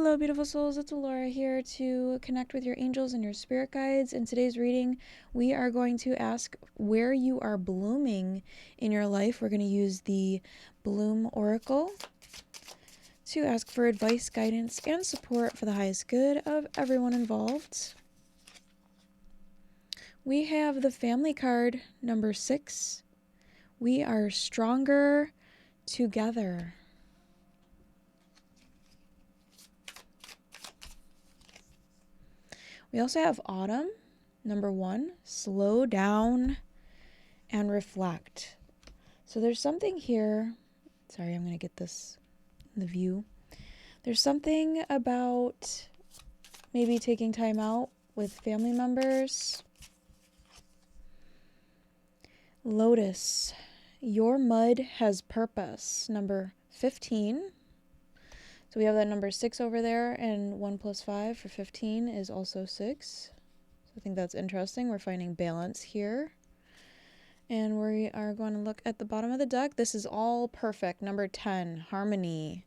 Hello, beautiful souls. It's Laura here to connect with your angels and your spirit guides. In today's reading, we are going to ask where you are blooming in your life. We're going to use the Bloom Oracle to ask for advice, guidance, and support for the highest good of everyone involved. We have the family card, number 6. We are stronger together. We also have autumn, number 1, slow down and reflect. So there's something here. Sorry, I'm going to get this in the view. There's something about maybe taking time out with family members. Lotus, your mud has purpose, number 15. So we have that number 6 over there, and 1 plus 5 for 15 is also 6. So I think that's interesting. We're finding balance here. And we are going to look at the bottom of the deck. This is all perfect. Number 10, harmony.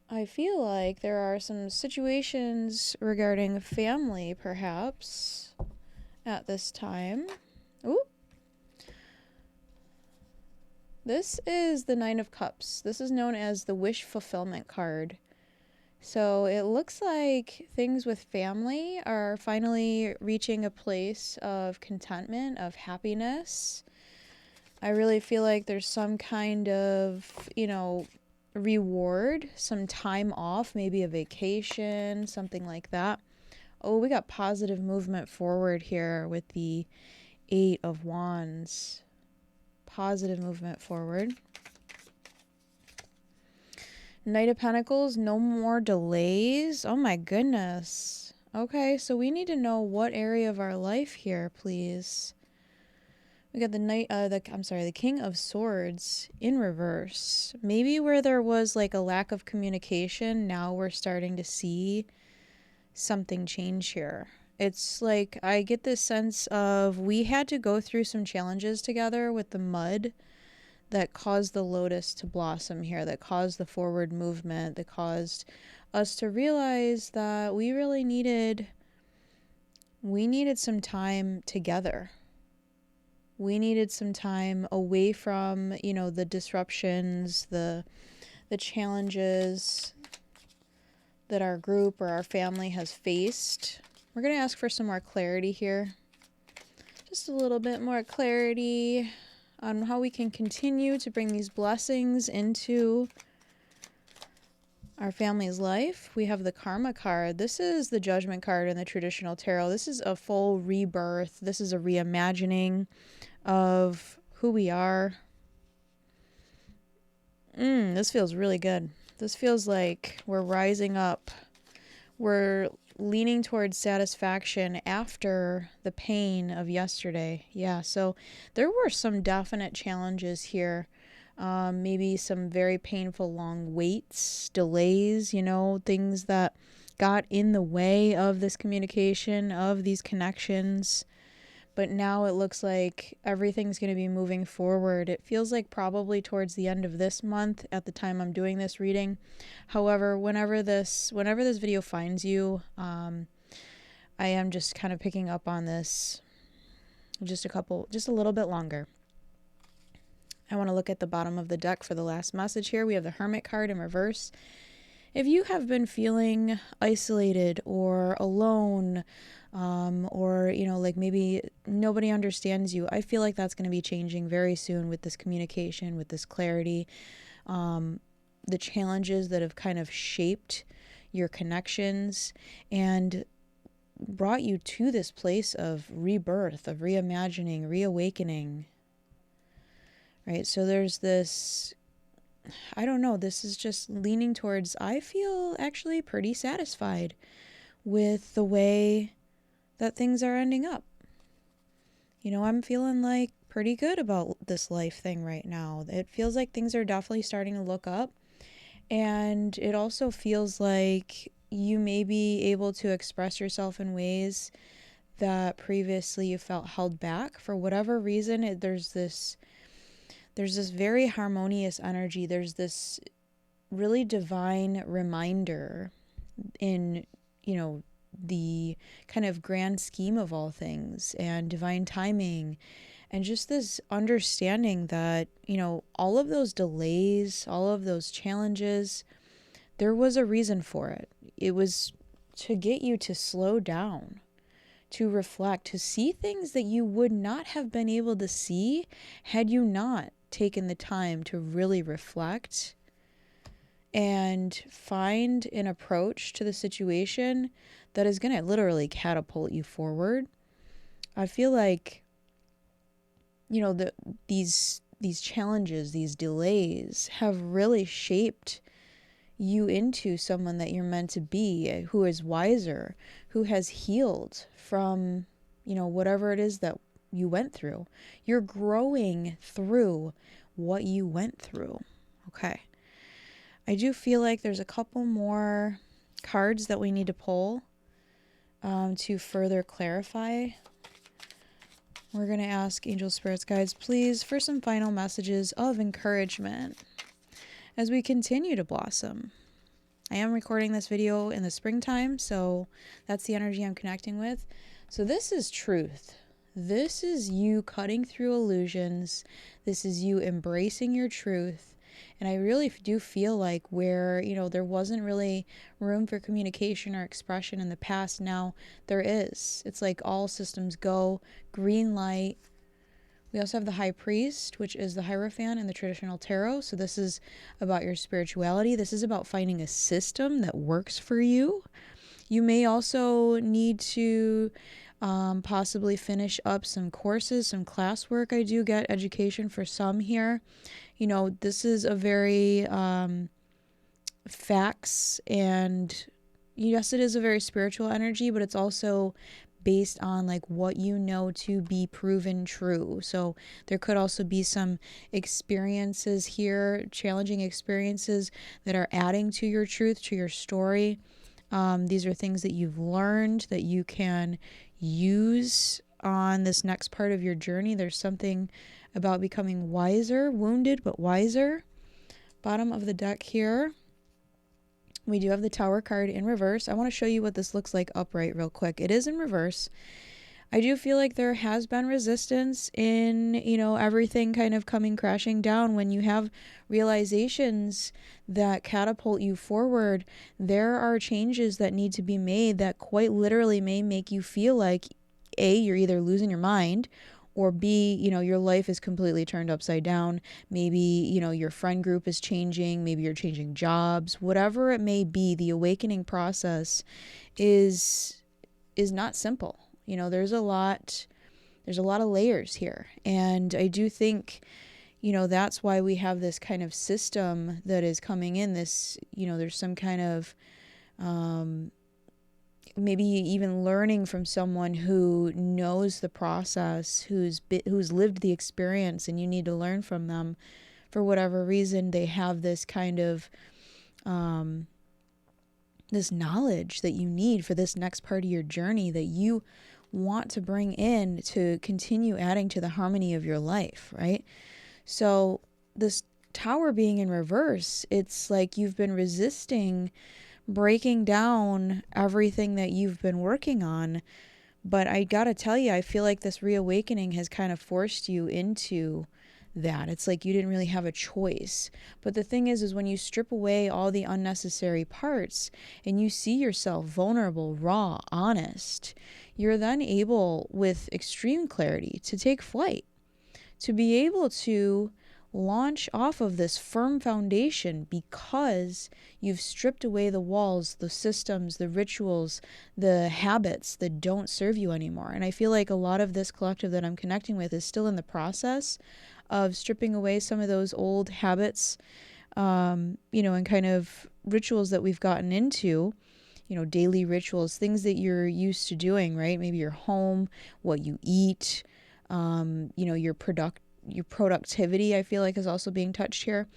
I feel like there are some situations regarding family, perhaps, at this time. Ooh. This is the 9 of Cups. This is known as the wish fulfillment card. So it looks like things with family are finally reaching a place of contentment, of happiness. I really feel like there's some kind of, reward, some time off, maybe a vacation, something like that. Oh, we got positive movement forward here with the 8 of Wands. Positive movement forward. Knight of Pentacles, no more delays. Oh my goodness. Okay, so we need to know what area of our life here, please. We got the King of Swords in reverse. Maybe where there was like a lack of communication, now we're starting to see something change here. It's like I get this sense of we had to go through some challenges together with the mud that caused the lotus to blossom here, that caused the forward movement, that caused us to realize that we really needed some time together. We needed some time away from, the disruptions, the challenges that our group or our family has faced. We're going to ask for some more clarity here. Just a little bit more clarity on how we can continue to bring these blessings into our family's life. We have the Karma card. This is the Judgment card in the traditional tarot. This is a full rebirth. This is a reimagining of who we are. This feels really good. This feels like we're rising up. We're leaning towards satisfaction after the pain of yesterday. Yeah, so there were some definite challenges here. Maybe some very painful long waits, delays, things that got in the way of this communication, of these connections. But now it looks like everything's going to be moving forward. It feels like probably towards the end of this month at the time I'm doing this reading. However, whenever this video finds you, I am just kind of picking up on this just a little bit longer. I want to look at the bottom of the deck for the last message here. We have the Hermit card in reverse. If you have been feeling isolated or alone, or, like maybe nobody understands you, I feel like that's going to be changing very soon with this communication, with this clarity. The challenges that have kind of shaped your connections and brought you to this place of rebirth, of reimagining, reawakening. Right? So there's this, I don't know, this is just leaning towards, I feel actually pretty satisfied with the way that things are ending up. I'm feeling like pretty good about this life thing right now. It feels like things are definitely starting to look up. And it also feels like you may be able to express yourself in ways that previously you felt held back. For whatever reason, there's this very harmonious energy. There's this really divine reminder in, you know, the kind of grand scheme of all things and divine timing, and just this understanding that, you know, all of those delays, all of those challenges, there was a reason for it. It was to get you to slow down, to reflect, to see things that you would not have been able to see had you not taken the time to really reflect and find an approach to the situation that is going to literally catapult you forward. I feel like, you know, these challenges, these delays have really shaped you into someone that you're meant to be, who is wiser, who has healed from, you know, whatever it is that you went through. You're growing through what you went through. Okay. I do feel like there's a couple more cards that we need to pull to further clarify. We're going to ask Angel Spirits Guides, please, for some final messages of encouragement as we continue to blossom. I am recording this video in the springtime, so that's the energy I'm connecting with. So this is truth. This is you cutting through illusions. This is you embracing your truth. And I really do feel like where, you know, there wasn't really room for communication or expression in the past, now there is. It's like all systems go, green light. We also have the High Priest, which is the Hierophant in the traditional tarot. So this is about your spirituality. This is about finding a system that works for you. You may also need to possibly finish up some courses, some classwork. I do get education for some here. You know, this is a very facts, and yes, it is a very spiritual energy, but it's also based on like what you know to be proven true. So there could also be some experiences here, challenging experiences that are adding to your truth, to your story. These are things that you've learned that you can use on this next part of your journey. There's something about becoming wiser, wounded but wiser. Bottom of the deck here, we do have the Tower card in reverse. I want to show you what this looks like upright real quick. It is in reverse. I do feel like there has been resistance in, you know, everything kind of coming crashing down. When you have realizations that catapult you forward, there are changes that need to be made that quite literally may make you feel like, A, you're either losing your mind, or B, you know, your life is completely turned upside down. Maybe, you know, your friend group is changing. Maybe you're changing jobs. Whatever it may be, the awakening process is not simple. You know, there's a lot of layers here. And I do think, you know, that's why we have this kind of system that is coming in. This, you know, there's some kind of maybe even learning from someone who knows the process, who's lived the experience, and you need to learn from them. For whatever reason, they have this kind of this knowledge that you need for this next part of your journey that you want to bring in to continue adding to the harmony of your life, right? So this Tower being in reverse, it's like you've been resisting breaking down everything that you've been working on. But I gotta tell you, I feel like this reawakening has kind of forced you into that. It's like you didn't really have a choice. But the thing is when you strip away all the unnecessary parts and you see yourself vulnerable, raw, honest, you're then able with extreme clarity to take flight, to be able to launch off of this firm foundation because you've stripped away the walls, the systems, the rituals, the habits that don't serve you anymore. And I feel like a lot of this collective that I'm connecting with is still in the process of stripping away some of those old habits, you know, and kind of rituals that we've gotten into, you know, daily rituals, things that you're used to doing, right? Maybe your home, what you eat, you know, your productivity, I feel like, is also being touched here.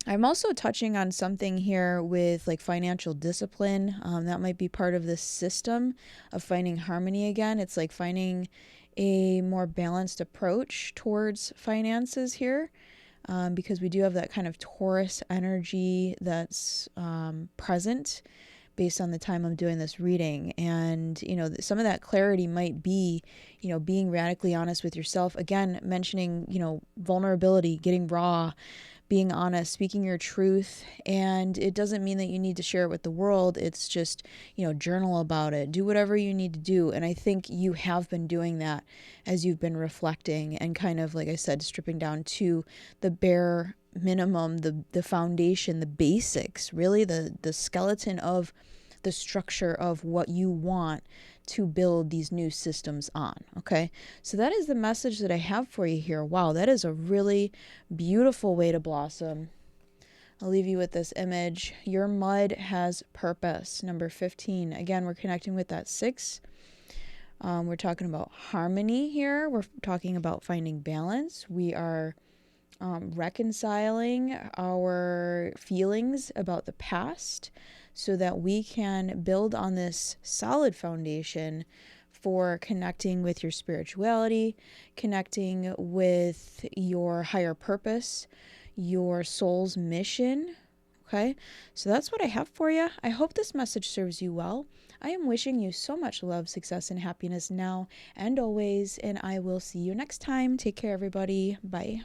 I'm also touching on something here with like financial discipline. That might be part of this system of finding harmony again. It's like finding a more balanced approach towards finances here. because we do have that kind of Taurus energy that's present based on the time I'm doing this reading. And, some of that clarity might be, being radically honest with yourself. Again, mentioning, vulnerability, getting raw, being honest, speaking your truth. And it doesn't mean that you need to share it with the world. It's just, journal about it. Do whatever you need to do. And I think you have been doing that as you've been reflecting and kind of, like I said, stripping down to the bare minimum, the foundation, the basics, really the skeleton of the structure of what you want to build these new systems on. Okay, so that is the message that I have for you here. Wow, that is a really beautiful way to blossom. I'll leave you with this image. Your mud has purpose. Number 15. Again, we're connecting with that 6. We're talking about harmony here. We're talking about finding balance. We are reconciling our feelings about the past so that we can build on this solid foundation for connecting with your spirituality, connecting with your higher purpose, your soul's mission. Okay, so that's what I have for you. I hope this message serves you well. I am wishing you so much love, success, and happiness now and always, and I will see you next time. Take care, everybody. Bye.